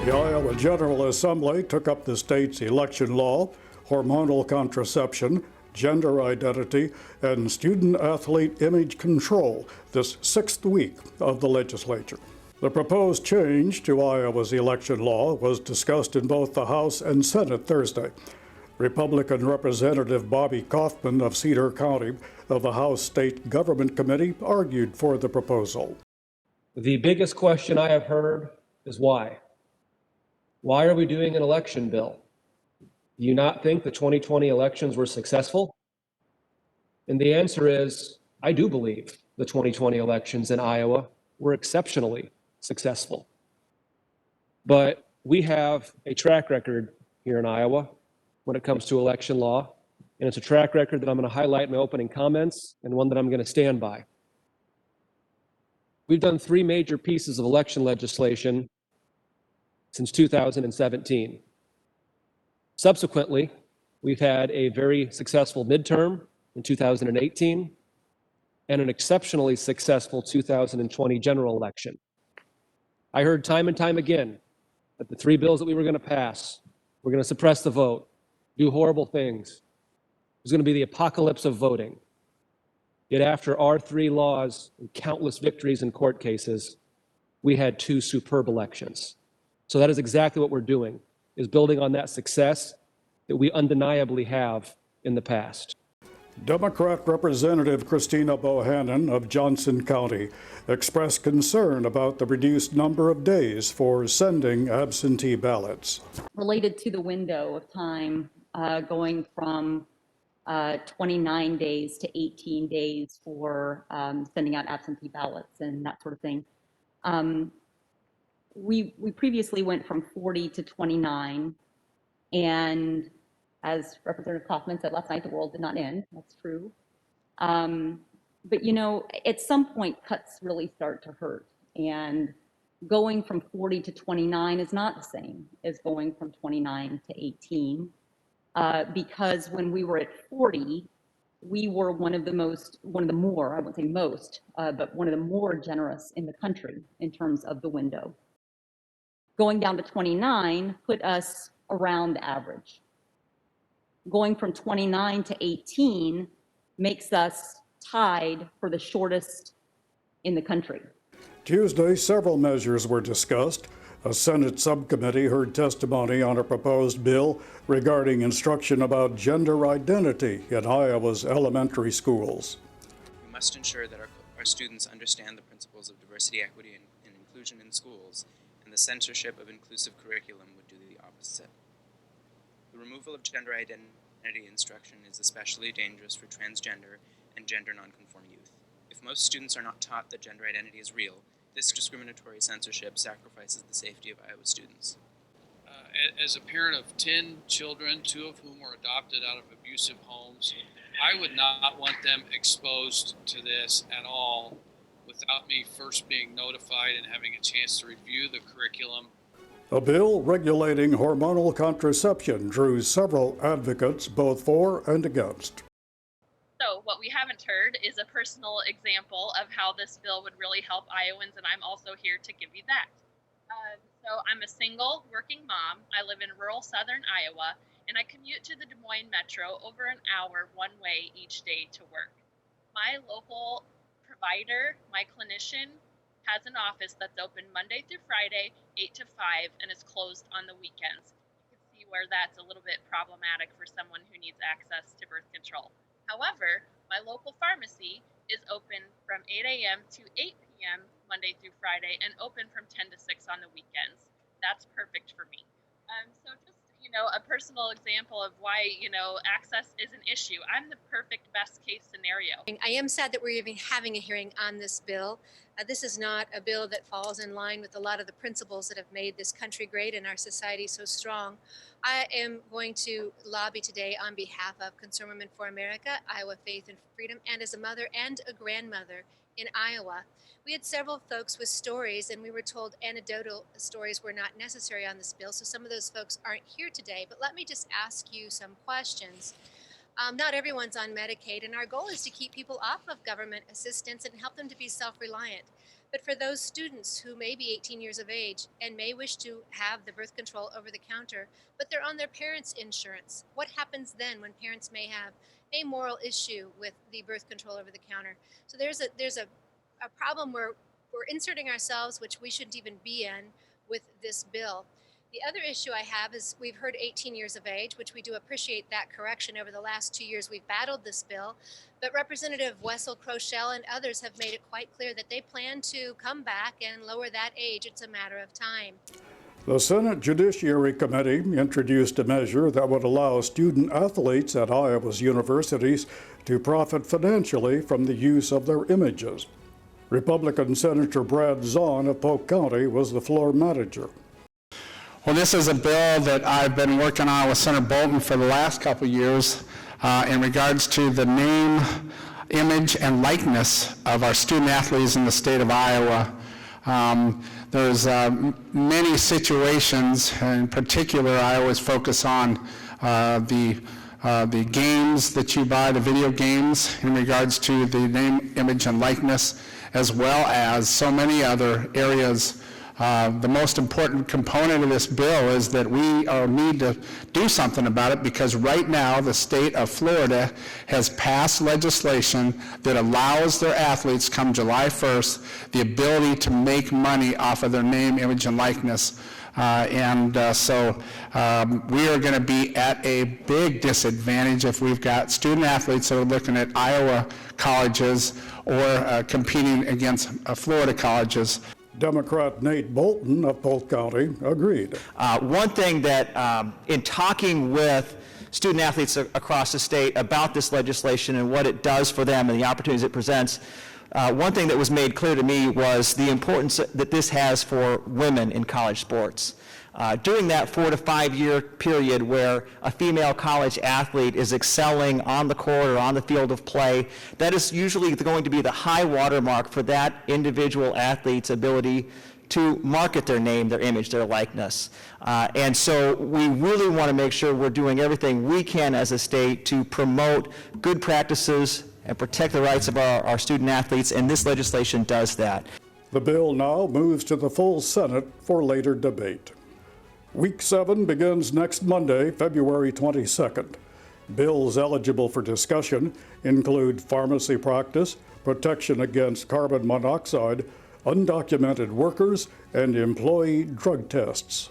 The Iowa General Assembly took up the state's election law, hormonal contraception, gender identity, and student-athlete image control this sixth week of the legislature. The proposed change to Iowa's election law was discussed in both the House and Senate Thursday. Republican Representative Bobby Kaufman of Cedar County of the House State Government Committee argued for the proposal. The biggest question I have heard is why? Why are we doing an election bill? Do you not think the 2020 elections were successful? And the answer is, I do believe the 2020 elections in Iowa were exceptionally successful. But we have a track record here in Iowa when it comes to election law, and it's a track record that I'm going to highlight in my opening comments and one that I'm going to stand by. We've done three major pieces of election legislation since 2017. Subsequently, we've had a very successful midterm in 2018 and an exceptionally successful 2020 general election. I heard time and time again that the three bills that we were going to pass were going to suppress the vote, do horrible things. It was going to be the apocalypse of voting. Yet after our three laws and countless victories in court cases, we had two superb elections. So that is exactly what we're doing, is building on that success that we undeniably have in the past. Democrat Representative Christina Bohannon of Johnson County expressed concern about the reduced number of days for sending absentee ballots. Related to the window of time going from 29 days to 18 days for sending out absentee ballots and that sort of thing. We previously went from 40 to 29, and as Representative Kaufman said last night, the world did not end. That's true. But you know, at some point, cuts really start to hurt, and going from 40 to 29 is not the same as going from 29 to 18, because when we were at 40, we were one of the more, I won't say most, but one of the more generous in the country in terms of the window. Going down to 29 put us around the average. Going from 29 to 18 makes us tied for the shortest in the country. Tuesday, several measures were discussed. A Senate subcommittee heard testimony on a proposed bill regarding instruction about gender identity in Iowa's elementary schools. We must ensure that our students understand the principles of diversity, equity, and inclusion in schools, and the censorship of inclusive curriculum would do the opposite. The removal of gender identity instruction is especially dangerous for transgender and gender nonconform youth. If most students are not taught that gender identity is real, this discriminatory censorship sacrifices the safety of Iowa students. As a parent of 10 children, 2 of whom were adopted out of abusive homes, I would not want them exposed to this at all without me first being notified and having a chance to review the curriculum. A bill regulating hormonal contraception drew several advocates both for and against. So what we haven't heard is a personal example of how this bill would really help Iowans, and I'm also here to give you that. So I'm a single working mom. I live in rural southern Iowa, and I commute to the Des Moines Metro over an hour one way each day to work. My local provider, my clinician, has an office that's open Monday through Friday, 8 to 5, and is closed on the weekends. You can see where that's a little bit problematic for someone who needs access to birth control. However, my local pharmacy is open from 8 a.m. to 8 p.m. Monday through Friday and open from 10 to 6 on the weekends. That's perfect for me. So just, a personal example of why, access is an issue. I'm the perfect best case scenario. I am sad that we're even having a hearing on this bill. This is not a bill that falls in line with a lot of the principles that have made this country great and our society so strong. I am going to lobby today on behalf of Concerned Women for America, Iowa Faith and Freedom, and as a mother and a grandmother in Iowa. We had several folks with stories, and we were told anecdotal stories were not necessary on this bill, so some of those folks aren't here today. But let me just ask you some questions. Not everyone's on Medicaid, and our goal is to keep people off of government assistance and help them to be self-reliant. But for those students who may be 18 years of age and may wish to have the birth control over the counter, but they're on their parents' insurance, what happens then when parents may have a moral issue with the birth control over the counter? So there's a problem where we're inserting ourselves, which we shouldn't even be in, with this bill. The other issue I have is we've heard 18 years of age, which we do appreciate that correction. Over the last 2 years, we've battled this bill, but Representative Wessel Crochelle and others have made it quite clear that they plan to come back and lower that age. It's a matter of time. The Senate Judiciary Committee introduced a measure that would allow student athletes at Iowa's universities to profit financially from the use of their images. Republican Senator Brad Zahn of Polk County was the floor manager. Well, this is a bill that I've been working on with Senator Bolton for the last couple of years in regards to the name, image, and likeness of our student athletes in the state of Iowa. There's many situations, in particular I always focus on the games that you buy, the video games, in regards to the name, image, and likeness, as well as so many other areas. The most important component of this bill is that we need to do something about it, because right now the state of Florida has passed legislation that allows their athletes come July 1st the ability to make money off of their name, image, and likeness. So we are going to be at a big disadvantage if we've got student athletes that are looking at Iowa colleges or competing against Florida colleges. Democrat Nate Bolton of Polk County agreed. One thing that, in talking with student athletes across the state about this legislation and what it does for them and the opportunities it presents, one thing that was made clear to me was the importance that this has for women in college sports. During that 4 to 5 year period where a female college athlete is excelling on the court or on the field of play, that is usually going to be the high watermark for that individual athlete's ability to market their name, their image, their likeness. And so we really want to make sure we're doing everything we can as a state to promote good practices and protect the rights of our student athletes, and this legislation does that. The bill now moves to the full Senate for later debate. Week 7 begins next Monday, February 22nd. Bills eligible for discussion include pharmacy practice, protection against carbon monoxide, undocumented workers, and employee drug tests.